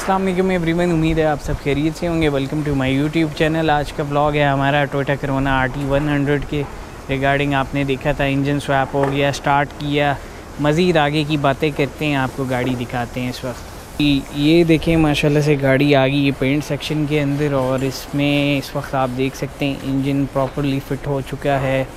अस्सलाम वालेकुम एवरीवन, उम्मीद है आप सब खैरियत से होंगे। Welcome to my YouTube channel. आज का ब्लॉग है हमारा टोयोटा करोना RT100 के रिगार्डिंग। आपने देखा था इंजन स्वैप हो गया, स्टार्ट किया, मज़ीद आगे की बातें करते हैं, आपको गाड़ी दिखाते हैं। इस वक्त ये देखें माशाल्लाह से गाड़ी आ गई है पेंट सेक्शन के अंदर, और इसमें इस वक्त आप देख सकते हैं इंजन प्रॉपरली फ़िट हो चुका है।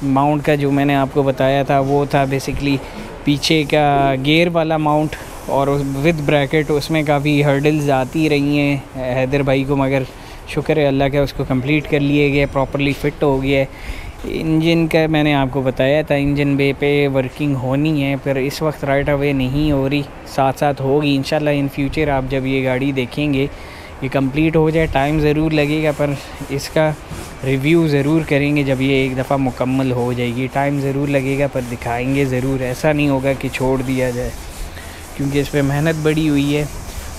माउंट का जो मैंने आपको बताया था वो था बेसिकली पीछे का गियर वाला माउंट, और विद ब्रैकेट। उसमें काफ़ी हर्डल्स आती रही हैं हैदर भाई को, मगर शुक्र है अल्लाह का उसको कंप्लीट कर लिए गए, प्रॉपरली फ़िट हो गया है। इंजन का मैंने आपको बताया था इंजन बे पे वर्किंग होनी है, पर इस वक्त राइट अवे नहीं हो रही, साथ साथ होगी इंशाल्लाह इन फ्यूचर। आप जब ये गाड़ी देखेंगे ये कंप्लीट हो जाए, टाइम ज़रूर लगेगा, पर इसका रिव्यू ज़रूर करेंगे जब ये एक दफ़ा मुकम्मल हो जाएगी। टाइम ज़रूर लगेगा पर दिखाएंगे ज़रूर, ऐसा नहीं होगा कि छोड़ दिया जाए, क्योंकि इस पर मेहनत बड़ी हुई है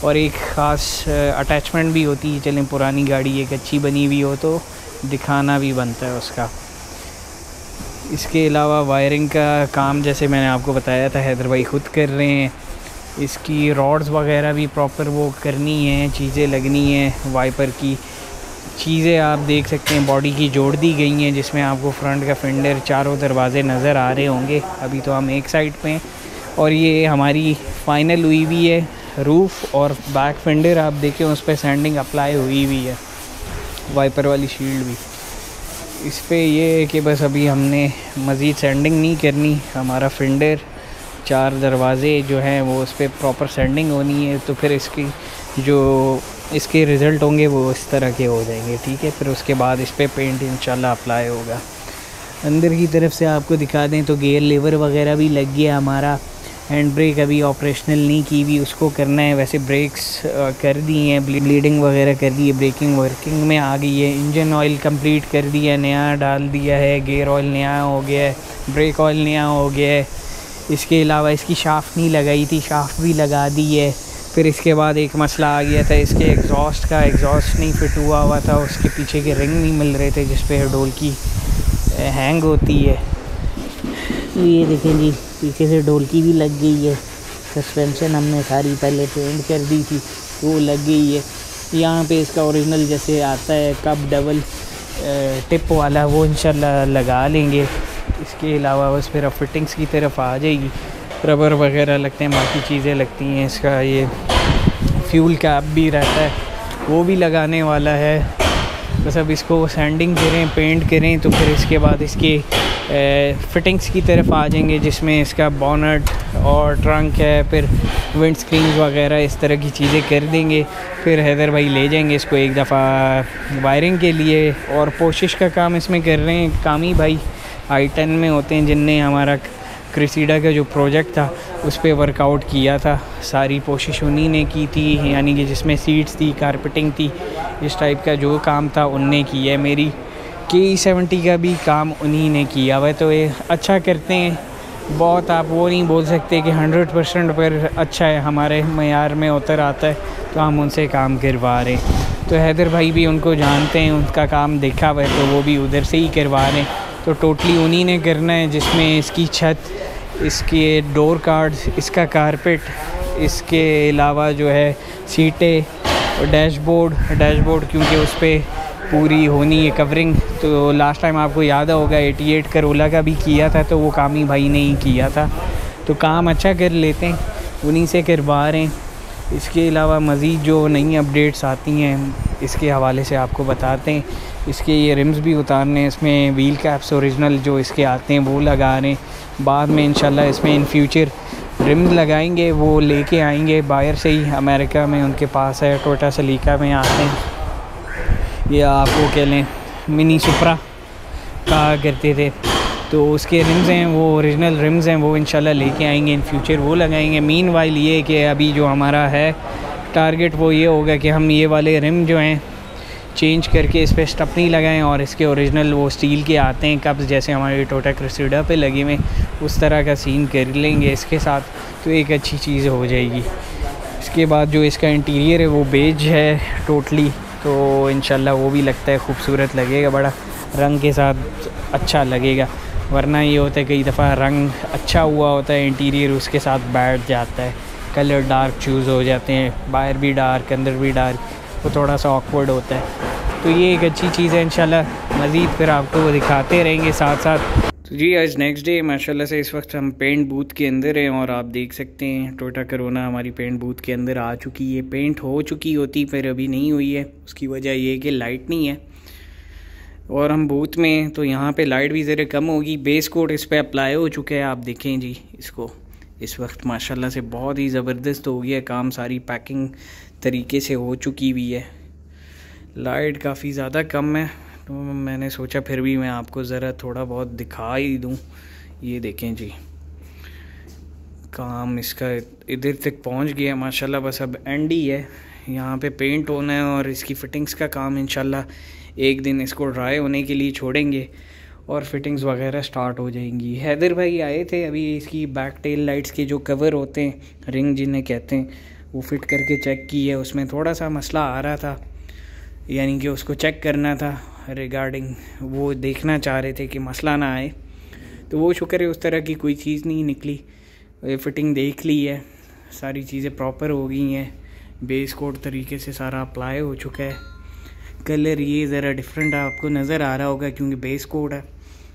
और एक ख़ास अटैचमेंट भी होती है। चलें पुरानी गाड़ी एक अच्छी बनी हुई हो तो दिखाना भी बनता है उसका। इसके अलावा वायरिंग का काम जैसे मैंने आपको बताया था हैदर भाई ख़ुद कर रहे हैं। इसकी रॉड्स वगैरह भी प्रॉपर वो करनी है, चीज़ें लगनी हैं, वाइपर की चीज़ें आप देख सकते हैं बॉडी की जोड़ दी गई हैं, जिसमें आपको फ्रंट का फेंडर, चारों दरवाजे नज़र आ रहे होंगे। अभी तो हम एक साइड पे हैं, और ये हमारी फ़ाइनल हुई हुई है रूफ़, और बैक फेंडर आप देखें उस पर सैंडिंग अप्लाई हुई हुई है, वाइपर वाली शील्ड भी। इस पे ये है कि बस अभी हमने मज़ीद सैंडिंग नहीं करनी, हमारा फेंडर, चार दरवाज़े जो हैं वो उस पर प्रॉपर सैंडिंग होनी है, तो फिर इसकी जो इसके रिज़ल्ट होंगे वो इस तरह के हो जाएंगे, ठीक है। फिर उसके बाद इस पर पेंट इंशाल्लाह अप्लाई होगा। अंदर की तरफ से आपको दिखा दें तो गियर लीवर वगैरह भी लग गया हमारा। हैंड ब्रेक अभी ऑपरेशनल नहीं की हुई, उसको करना है। वैसे ब्रेक्स कर दी हैं, ब्लीडिंग वगैरह कर दी है, ब्रेकिंग वर्किंग में आ गई है। इंजन ऑयल कंप्लीट कर दिया, नया डाल दिया है, गियर ऑयल नया हो गया है, ब्रेक ऑयल नया हो गया है। इसके अलावा इसकी शाफ्ट नहीं लगाई थी, शाफ्ट भी लगा दी है। फिर इसके बाद एक मसला आ गया था इसके एग्जॉस्ट का, एग्जॉस्ट नहीं फिट हुआ था, उसके पीछे के रिंग नहीं मिल रहे थे जिस पे ढोलकी हैंग होती है। तो ये देखें जी, पीछे से ढोलकी भी लग गई है। सस्पेंशन हमने सारी पहले पेंट कर दी थी, वो लग गई है। यहाँ पे इसका ओरिजिनल जैसे आता है कप डबल टिप वाला, वो इंशाल्लाह लगा लेंगे। इसके अलावा बस फिर अब फिटिंग्स की तरफ आ जाएगी। रबर वगैरह लगते हैं, बाकी चीज़ें लगती हैं। इसका ये फ्यूल कैप भी रहता है, वो भी लगाने वाला है। बस अब इसको सैंडिंग करें, पेंट करें, तो फिर इसके बाद इसके फिटिंग्स की तरफ आ जाएंगे, जिसमें इसका बॉनट और ट्रंक है, फिर विंड स्क्रीन वगैरह इस तरह की चीज़ें कर देंगे। फिर हैदर भाई ले जाएंगे इसको एक दफ़ा वायरिंग के लिए, और पोशिश का काम इसमें कर रहे हैं कामी भाई, I10 में होते हैं, जिनने हमारा क्रिसीडा का जो प्रोजेक्ट था उस पर वर्कआउट किया था। सारी कोशिश उन्हीं ने की थी, यानी कि जिसमें सीट्स थी, कारपेटिंग थी, इस टाइप का जो काम था उनने किया है। मेरी KE70 का भी काम उन्हीं ने किया हुआ है, तो ये अच्छा करते हैं बहुत। आप वो नहीं बोल सकते कि 100% पर अच्छा है, हमारे मयार में उतर आता है तो हम उनसे काम करवा रहे हैं। तो हैदर भाई भी उनको जानते हैं, उनका काम देखा हुआ है, तो वो भी उधर से ही करवा रहे हैं। तो टोटली उन्हीं ने करना है, जिसमें इसकी छत, इसके डोर कार्ड्स, इसका कारपेट, इसके अलावा जो है सीटें और डैशबोर्ड क्योंकि उस पर पूरी होनी है कवरिंग। तो लास्ट टाइम आपको याद होगा 88 करोला का भी किया था, तो वो कामी भाई ने ही किया था। तो काम अच्छा कर लेते हैं, उन्हीं से करवा रहे हैं। इसके अलावा मज़ीद जो नई अपडेट्स आती हैं इसके हवाले से आपको बताते हैं। इसके ये रिम्स भी उतारने, इसमें व्हील कैप्स ओरिजिनल जो इसके आते हैं वो लगा रहे हैं। बाद में इंशाल्लाह इसमें इन फ्यूचर रिम्स लगाएंगे, वो लेके आएंगे बाहर से ही, अमेरिका में उनके पास है, टोयोटा सलीका में आते हैं। ये आपको कह लें मिनी सुपरा कहा करते थे, तो उसके रिम्स हैं वो ओरिजिनल रिम्स हैं, वो इंशाल्लाह लेके आएंगे इन फ्यूचर, वो लगाएंगे। मीनवाइल ये कि अभी जो हमारा है टारगेट वो ये होगा कि हम ये वाले रिम जो हैं चेंज करके इस पर स्टपनी लगाएं, और इसके ओरिजिनल वो स्टील के आते हैं कप्स, जैसे हमारे टोयोटा क्रिसीडा पे लगे हुए, उस तरह का सीन कर लेंगे इसके साथ, तो एक अच्छी चीज़ हो जाएगी। इसके बाद जो इसका इंटीरियर है वो बेज है टोटली, तो इंशाल्लाह वो भी लगता है खूबसूरत लगेगा, बड़ा रंग के साथ अच्छा लगेगा। वरना ये होता है कई दफ़ा रंग अच्छा हुआ होता है इंटीरियर उसके साथ बैठ जाता है, कलर डार्क चूज़ हो जाते हैं, बाहर भी डार्क अंदर भी डार्क, वो थोड़ा सा ऑकवर्ड होता है। तो ये एक अच्छी चीज़ है, इंशाल्लाह मज़ीद फिर आपको वो दिखाते रहेंगे साथ साथ। तो जी आज नेक्स्ट डे माशाल्लाह से इस वक्त हम पेंट बूथ के अंदर हैं और आप देख सकते हैं टोयोटा करोना हमारी पेंट बूथ के अंदर आ चुकी है। पेंट हो चुकी होती फिर अभी नहीं हुई है, उसकी वजह ये है कि लाइट नहीं है और हम बूथ में, तो यहाँ पे लाइट भी ज़रा कम होगी। बेस कोट इस पर अप्लाई हो चुका है, आप देखें जी इसको इस वक्त माशाल्लाह से बहुत ही ज़बरदस्त हो गया काम, सारी पैकिंग तरीके से हो चुकी हुई है। लाइट काफ़ी ज़्यादा कम है तो मैंने सोचा फिर भी मैं आपको ज़रा थोड़ा बहुत दिखा ही दूँ। ये देखें जी काम इसका इधर तक पहुंच गया माशाल्लाह, बस अब एंड ही है। यहाँ पे पेंट होना है और इसकी फ़िटिंग्स का काम इंशाल्लाह एक दिन इसको ड्राई होने के लिए छोड़ेंगे और फिटिंग्स वगैरह स्टार्ट हो जाएंगी। हैदर भाई आए थे अभी, इसकी बैक टेल लाइट्स के जो कवर होते हैं रिंग जिन्हें कहते हैं वो फिट करके चेक की है। उसमें थोड़ा सा मसला आ रहा था, यानी कि उसको चेक करना था रिगार्डिंग, वो देखना चाह रहे थे कि मसला ना आए। तो वो शुक्र है उस तरह की कोई चीज़ नहीं निकली। फ़िटिंग देख ली है, सारी चीज़ें प्रॉपर हो गई हैं, बेस कोट तरीके से सारा अप्लाई हो चुका है। कलर ये ज़रा डिफरेंट आपको नज़र आ रहा होगा क्योंकि बेस कोट है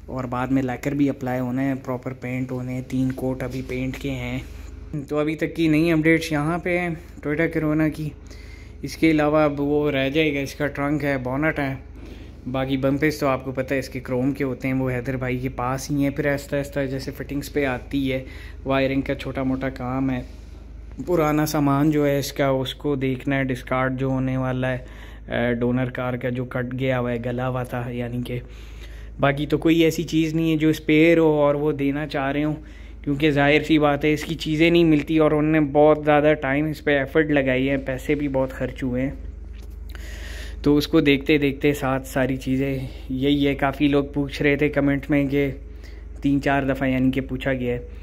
और बाद में लैकर भी अप्लाई होना है, प्रॉपर पेंट होने हैं, 3 कोट अभी पेंट के हैं। तो अभी तक की नई अपडेट्स यहाँ पे हैं टोयोटा करोना की। इसके अलावा अब वो रह जाएगा, इसका ट्रंक है, बोनट है, बाकी बम्पर्स तो आपको पता है इसके क्रोम के होते हैं, वो हैदर भाई के पास ही हैं। फिर आहिस्ता आहिस्ता जैसे फिटिंग्स पे आती है, वायरिंग का छोटा मोटा काम है, पुराना सामान जो है इसका उसको देखना है, डिस्कार्ड जो होने वाला है, डोनर कार का जो कट गया हुआ है, गला हुआ था यानी कि। बाकी तो कोई ऐसी चीज़ नहीं है जो स्पेयर हो और वो देना चाह रहे हो, क्योंकि जाहिर सी बात है इसकी चीज़ें नहीं मिलती और उन्होंने बहुत ज़्यादा टाइम इस पर एफ़र्ट लगाई है, पैसे भी बहुत खर्च हुए हैं। तो उसको देखते देखते साथ सारी चीज़ें यही है। काफ़ी लोग पूछ रहे थे कमेंट में कि 3-4 दफ़ा यानी कि पूछा गया है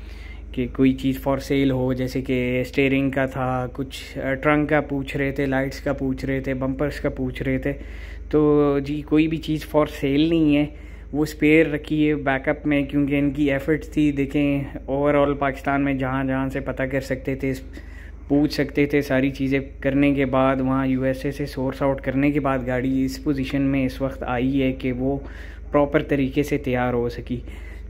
कि कोई चीज़ फॉर सेल हो, जैसे कि स्टीयरिंग का था, कुछ ट्रंक का पूछ रहे थे, लाइट्स का पूछ रहे थे, बम्पर्स का पूछ रहे थे। तो जी कोई भी चीज़ फॉर सेल नहीं है, वो स्पेयर रखी है बैकअप में, क्योंकि इनकी एफ़र्ट्स थी। देखें ओवरऑल पाकिस्तान में जहाँ जहाँ से पता कर सकते थे, पूछ सकते थे, सारी चीज़ें करने के बाद वहाँ यूएसए से सोर्स आउट करने के बाद गाड़ी इस पोजीशन में इस वक्त आई है कि वो प्रॉपर तरीके से तैयार हो सकी।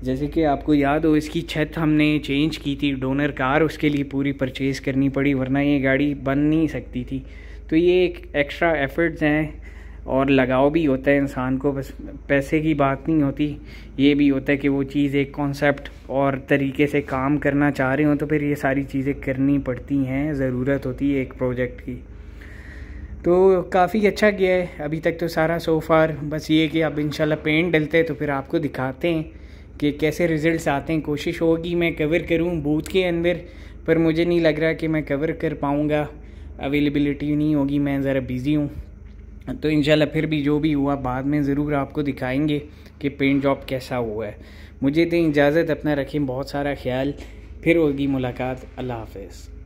जैसे कि आपको याद हो इसकी छत हमने चेंज की थी, डोनर कार उसके लिए पूरी परचेज़ करनी पड़ी, वरना ये गाड़ी बन नहीं सकती थी। तो ये एक एक्स्ट्रा एफ़र्ट्स हैं और लगाव भी होता है इंसान को, बस पैसे की बात नहीं होती, ये भी होता है कि वो चीज़ एक कॉन्सेप्ट और तरीके से काम करना चाह रहे हो तो फिर ये सारी चीज़ें करनी पड़ती हैं, ज़रूरत होती है एक प्रोजेक्ट की। तो काफ़ी अच्छा गया है अभी तक तो सारा सो फार। बस ये कि अब इंशाल्लाह पेंट डलते हैं तो फिर आपको दिखाते हैं कि कैसे रिज़ल्ट्स आते हैं। कोशिश होगी मैं कवर करूँ बूथ के अंदर, पर मुझे नहीं लग रहा कि मैं कवर कर पाऊँगा, अवेलेबिलिटी नहीं होगी, मैं ज़रा बिज़ी हूँ। तो इंशाल्लाह फिर भी जो भी हुआ बाद में ज़रूर आपको दिखाएंगे कि पेंट जॉब कैसा हुआ है। मुझे दें इजाज़त, अपना रखें बहुत सारा ख्याल, फिर होगी मुलाकात। अल्लाह हाफ़िज़।